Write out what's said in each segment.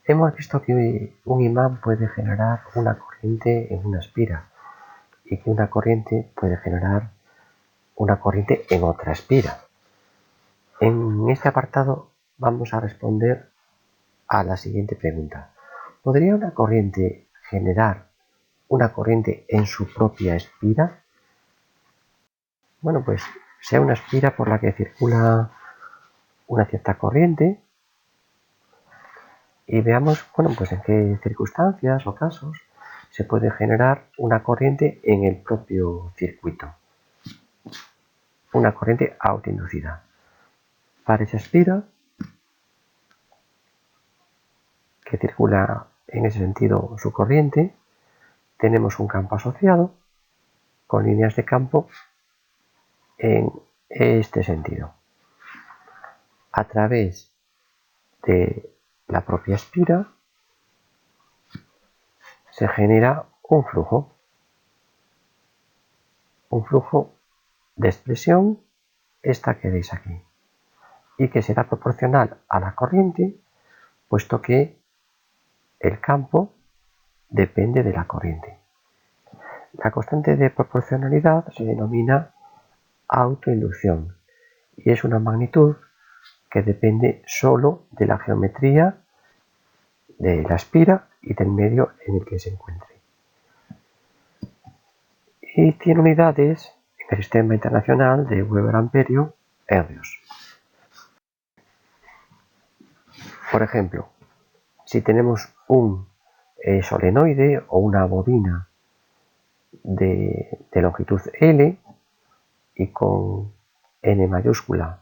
Hemos visto que un imán puede generar una corriente en una espira y que una corriente puede generar una corriente en otra espira. En este apartado vamos a responder a la siguiente pregunta. ¿Podría una corriente generar una corriente en su propia espira? Bueno, pues sea una espira por la que circula una cierta corriente y veamos, bueno, pues en qué circunstancias o casos se puede generar una corriente en el propio circuito, una corriente autoinducida. Para esa espira que circula en ese sentido su corriente, tenemos un campo asociado con líneas de campo en este sentido. A través de la propia espira se genera un flujo de expresión, esta que veis aquí, y que será proporcional a la corriente, puesto que el campo depende de la corriente. La constante de proporcionalidad se denomina autoinducción y es una magnitud que depende solo de la geometría de la espira y del medio en el que se encuentre. Y tiene unidades en el sistema internacional de Weber-Amperio hercios. Por ejemplo, si tenemos un solenoide o una bobina de longitud L y con n mayúscula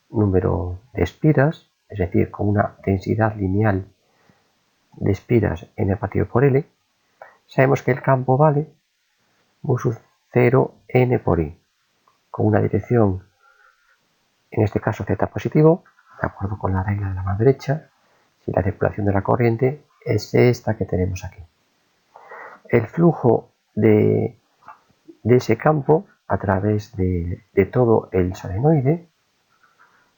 número de espiras, es decir, con una densidad lineal de espiras n partido por L, sabemos que el campo vale mu sub 0n por i, con una dirección, en este caso z positivo, de acuerdo con la regla de la mano derecha, si la circulación de la corriente es esta que tenemos aquí. El flujo de ese campo a través de todo el solenoide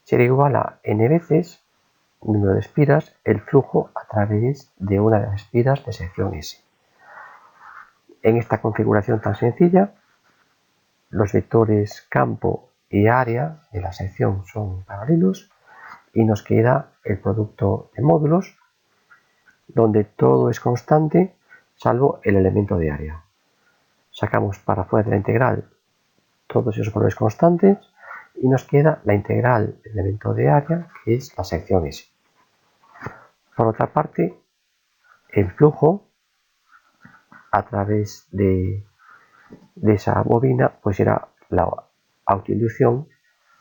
será igual a n veces número de espiras el flujo a través de una de las espiras de sección S. En esta configuración tan sencilla, los vectores campo y área de la sección son paralelos y nos queda el producto de módulos donde todo es constante salvo el elemento de área. Sacamos para fuera de la integral todos esos valores constantes y nos queda la integral del elemento de área, que es la sección S. Por otra parte, el flujo a través de esa bobina pues será la autoinducción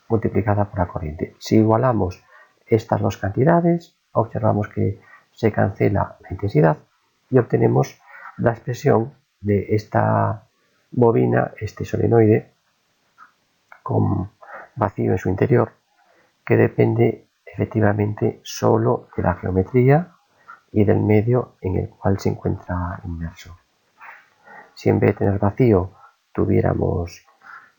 multiplicada por la corriente. Si igualamos estas dos cantidades, observamos que se cancela la intensidad y obtenemos la expresión de esta bobina, este solenoide, con vacío en su interior, que depende efectivamente solo de la geometría y del medio en el cual se encuentra inmerso. Si en vez de tener vacío tuviéramos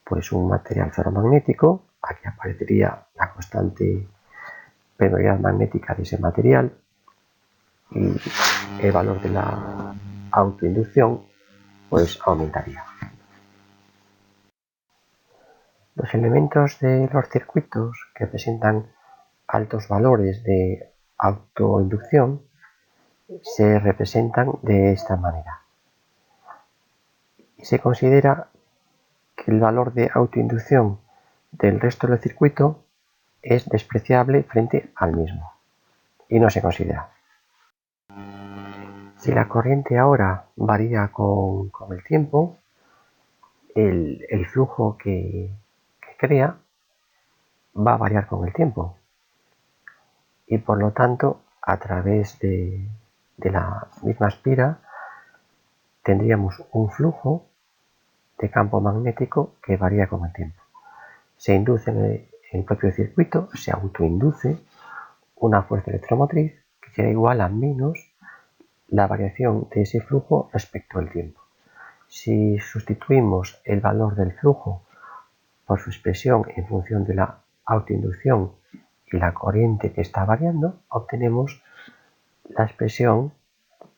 pues un material ferromagnético, aquí aparecería la constante permeabilidad magnética de ese material y el valor de la autoinducción pues aumentaría. Los elementos de los circuitos que presentan altos valores de autoinducción se representan de esta manera. Y se considera que el valor de autoinducción del resto del circuito es despreciable frente al mismo y no se considera. Si la corriente ahora varía con el tiempo, el flujo que crea va a variar con el tiempo y por lo tanto a través de la misma espira tendríamos un flujo de campo magnético que varía con el tiempo. Se induce en el propio circuito, se autoinduce una fuerza electromotriz que será igual a menos la variación de ese flujo respecto al tiempo. Si sustituimos el valor del flujo por su expresión en función de la autoinducción y la corriente que está variando, obtenemos la expresión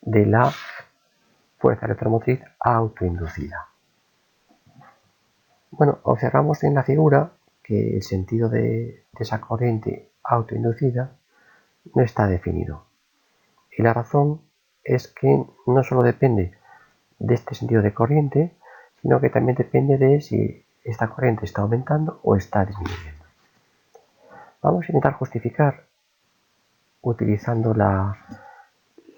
de la fuerza electromotriz autoinducida. Bueno, observamos en la figura que el sentido de esa corriente autoinducida no está definido. Y la razón es que no solo depende de este sentido de corriente, sino que también depende de si esta corriente está aumentando o está disminuyendo. Vamos a intentar justificar utilizando la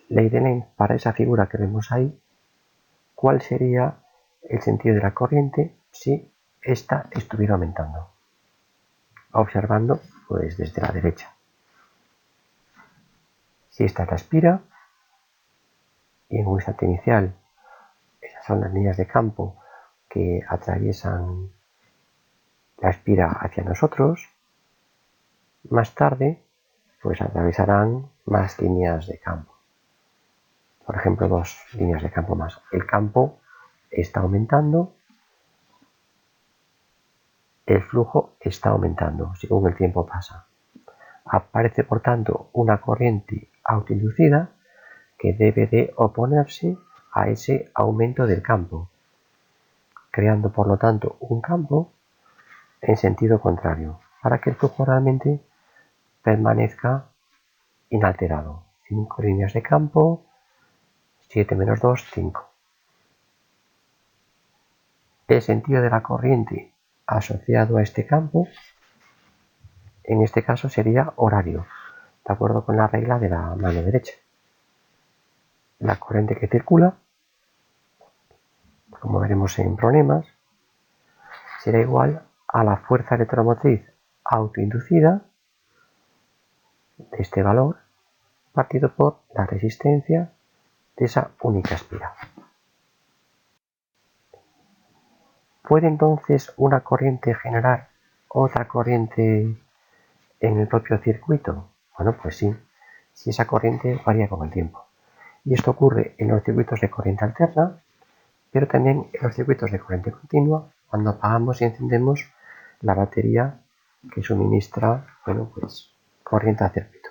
ley de Lenz para esa figura que vemos ahí, cuál sería el sentido de la corriente si ésta estuviera aumentando. Observando pues desde la derecha. Si esta es la espira y en un instante inicial esas son las líneas de campo que atraviesan la espira hacia nosotros, más tarde pues atravesarán más líneas de campo. Por ejemplo, 2 líneas de campo más. El campo está aumentando, el flujo está aumentando según el tiempo pasa. Aparece por tanto una corriente autoinducida que debe de oponerse a ese aumento del campo, creando por lo tanto un campo en sentido contrario, para que el flujo realmente permanezca inalterado. 5 líneas de campo, 7 menos 2, 5. El sentido de la corriente asociado a este campo, en este caso sería horario, de acuerdo con la regla de la mano derecha. La corriente que circula, como veremos en problemas, será igual a la fuerza electromotriz autoinducida de este valor partido por la resistencia de esa única espira. ¿Puede entonces una corriente generar otra corriente en el propio circuito? Bueno, pues sí, si esa corriente varía con el tiempo. Y esto ocurre en los circuitos de corriente alterna, pero también en los circuitos de corriente continua, cuando apagamos y encendemos la batería que suministra, corriente al circuito.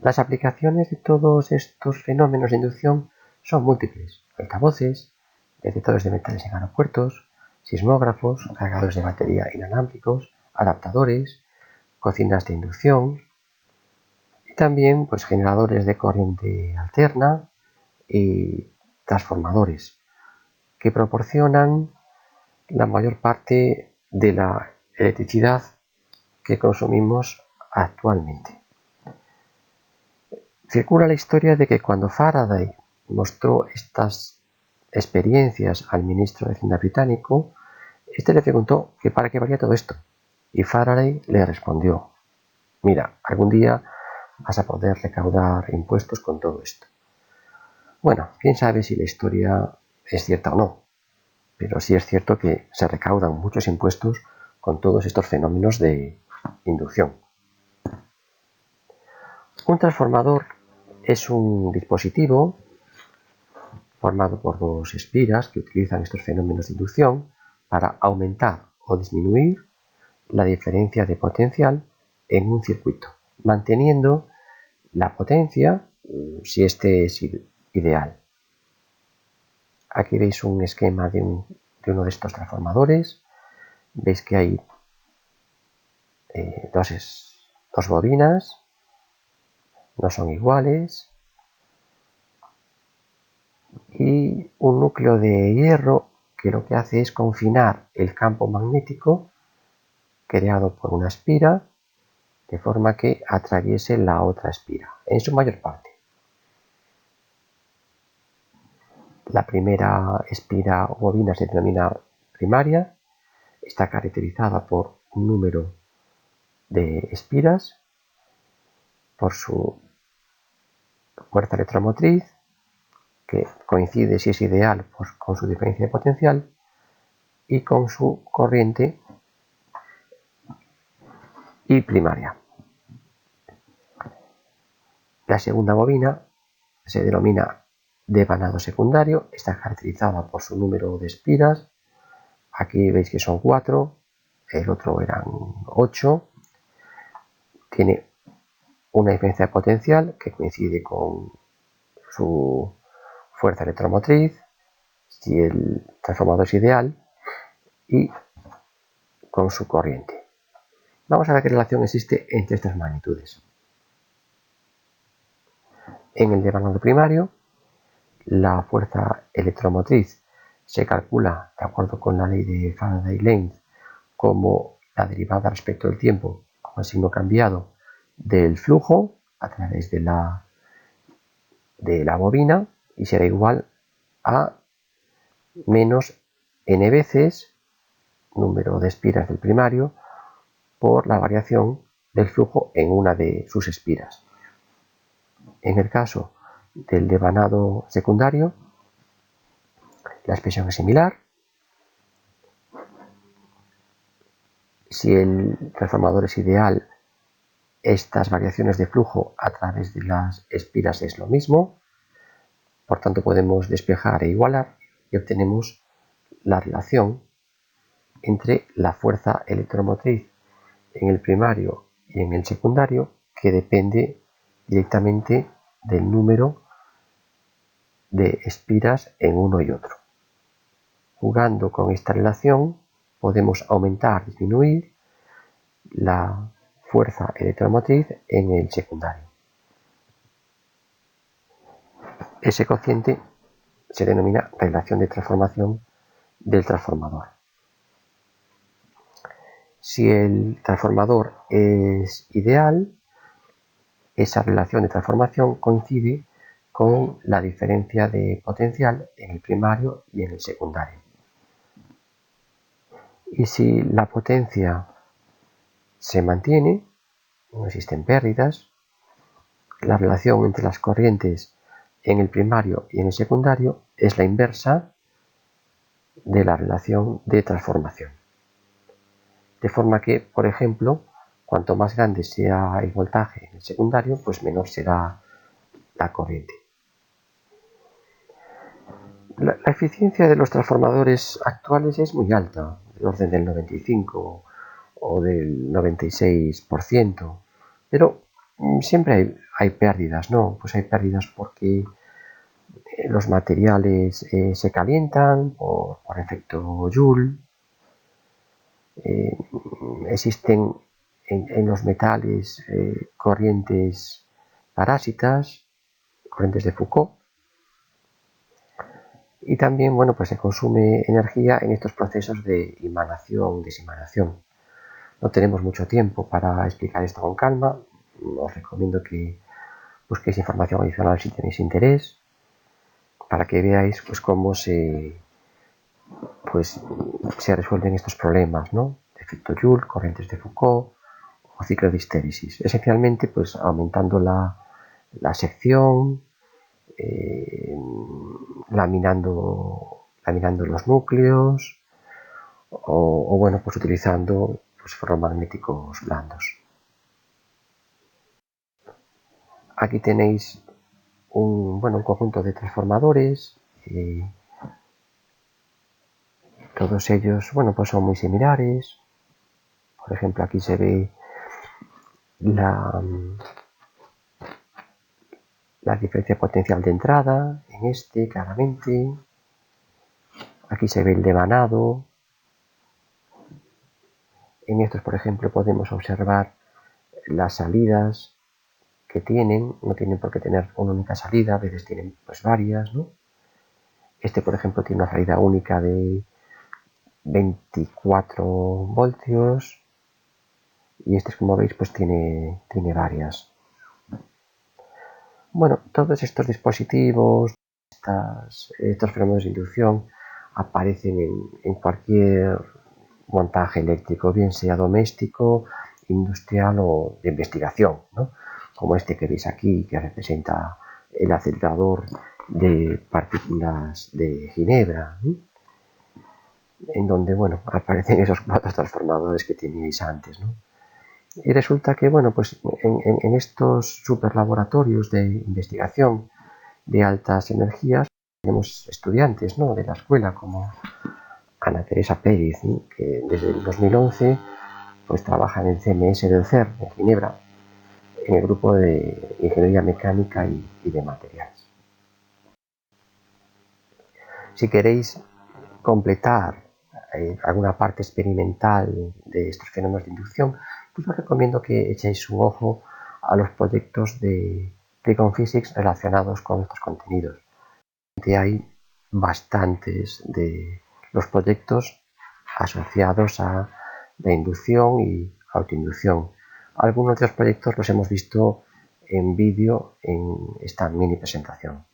Las aplicaciones de todos estos fenómenos de inducción son múltiples: altavoces, detectores de metales en aeropuertos, sismógrafos, cargadores de batería inalámbricos, adaptadores, cocinas de inducción y también generadores de corriente alterna y transformadores que proporcionan la mayor parte de la electricidad que consumimos actualmente. Circula la historia de que cuando Faraday mostró estas experiencias al ministro de Hacienda británico, este le preguntó que para qué valía todo esto. Y Faraday le respondió: mira, algún día vas a poder recaudar impuestos con todo esto. Bueno, quién sabe si la historia es cierta o no, pero sí es cierto que se recaudan muchos impuestos con todos estos fenómenos de inducción. Un transformador es un dispositivo formado por 2 espiras que utilizan estos fenómenos de inducción para aumentar o disminuir la diferencia de potencial en un circuito, manteniendo la potencia si este es ideal. Aquí veis un esquema de uno de estos transformadores. Veis que hay dos bobinas, no son iguales, y un núcleo de hierro que lo que hace es confinar el campo magnético creado por una espira de forma que atraviese la otra espira en su mayor parte. La primera espira o bobina se denomina primaria, está caracterizada por un número de espiras, por su fuerza electromotriz, que coincide, si es ideal, con su diferencia de potencial, y con su corriente y primaria. La segunda bobina se denomina devanado secundario, está caracterizada por su número de espiras. Aquí veis que son 4, el otro eran 8. Tiene una diferencia de potencial que coincide con su fuerza electromotriz, si el transformador es ideal, y con su corriente. Vamos a ver qué relación existe entre estas magnitudes. En el devanado primario, la fuerza electromotriz se calcula de acuerdo con la ley de Faraday-Lenz como la derivada respecto del tiempo con el signo cambiado del flujo a través de la bobina, y será igual a menos n veces número de espiras del primario por la variación del flujo en una de sus espiras. En el caso del devanado secundario, la expresión es similar. Si el transformador es ideal, estas variaciones de flujo a través de las espiras es lo mismo. Por tanto, podemos despejar e igualar y obtenemos la relación entre la fuerza electromotriz en el primario y en el secundario, que depende directamente del número de espiras en uno y otro. Jugando con esta relación podemos aumentar, disminuir la fuerza electromotriz en el secundario. Ese cociente se denomina relación de transformación del transformador. Si el transformador es ideal, esa relación de transformación coincide con la diferencia de potencial en el primario y en el secundario. Y si la potencia se mantiene, no existen pérdidas, la relación entre las corrientes en el primario y en el secundario es la inversa de la relación de transformación. De forma que, por ejemplo, cuanto más grande sea el voltaje en el secundario, pues menor será la corriente. La eficiencia de los transformadores actuales es muy alta, del orden del 95 o del 96%, pero siempre hay pérdidas, ¿no? Pues hay pérdidas porque los materiales se calientan por efecto Joule, existen en los metales corrientes parásitas, corrientes de Foucault, y también, bueno, pues se consume energía en estos procesos de emanación, desemanación. No tenemos mucho tiempo para explicar esto con calma. Os recomiendo que busquéis información adicional si tenéis interés, para que veáis pues cómo se resuelven estos problemas, ¿no? Efecto Joule, corrientes de Foucault o ciclo de histéresis. Esencialmente, pues aumentando la sección, laminando los núcleos o bueno, pues utilizando pues ferromagnéticos blandos. Aquí tenéis un conjunto de transformadores, todos ellos, bueno, pues son muy similares. Por ejemplo, aquí se ve la diferencia potencial de entrada en este, claramente. Aquí se ve el devanado. En estos, por ejemplo, podemos observar las salidas que tienen. No tienen por qué tener una única salida, a veces tienen pues varias, ¿no? Este, por ejemplo, tiene una salida única de 24 voltios y este, como veis, pues tiene varias. Bueno, todos estos dispositivos, estos fenómenos de inducción aparecen en cualquier montaje eléctrico, bien sea doméstico, industrial o de investigación, ¿no? Como este que veis aquí, que representa el acelerador de partículas de Ginebra, ¿no? En donde, bueno, aparecen esos cuatro transformadores que teníais antes, ¿no? Y resulta que, bueno, pues en estos superlaboratorios de investigación de altas energías tenemos estudiantes, ¿no?, de la escuela, como Ana Teresa Pérez, ¿no?, que desde el 2011 pues trabaja en el CMS del CERN en Ginebra, en el grupo de Ingeniería Mecánica y de Materiales. Si queréis completar alguna parte experimental de estos fenómenos de inducción, pues os recomiendo que echéis un ojo a los proyectos de Trigon Physics relacionados con estos contenidos. Hay bastantes de los proyectos asociados a la inducción y autoinducción. Algunos de los proyectos los hemos visto en vídeo en esta mini presentación.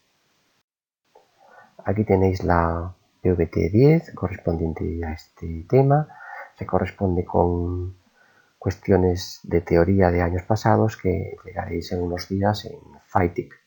Aquí tenéis la PVT-10 correspondiente a este tema. Se corresponde con cuestiones de teoría de años pasados que entregaréis en unos días en FITIC.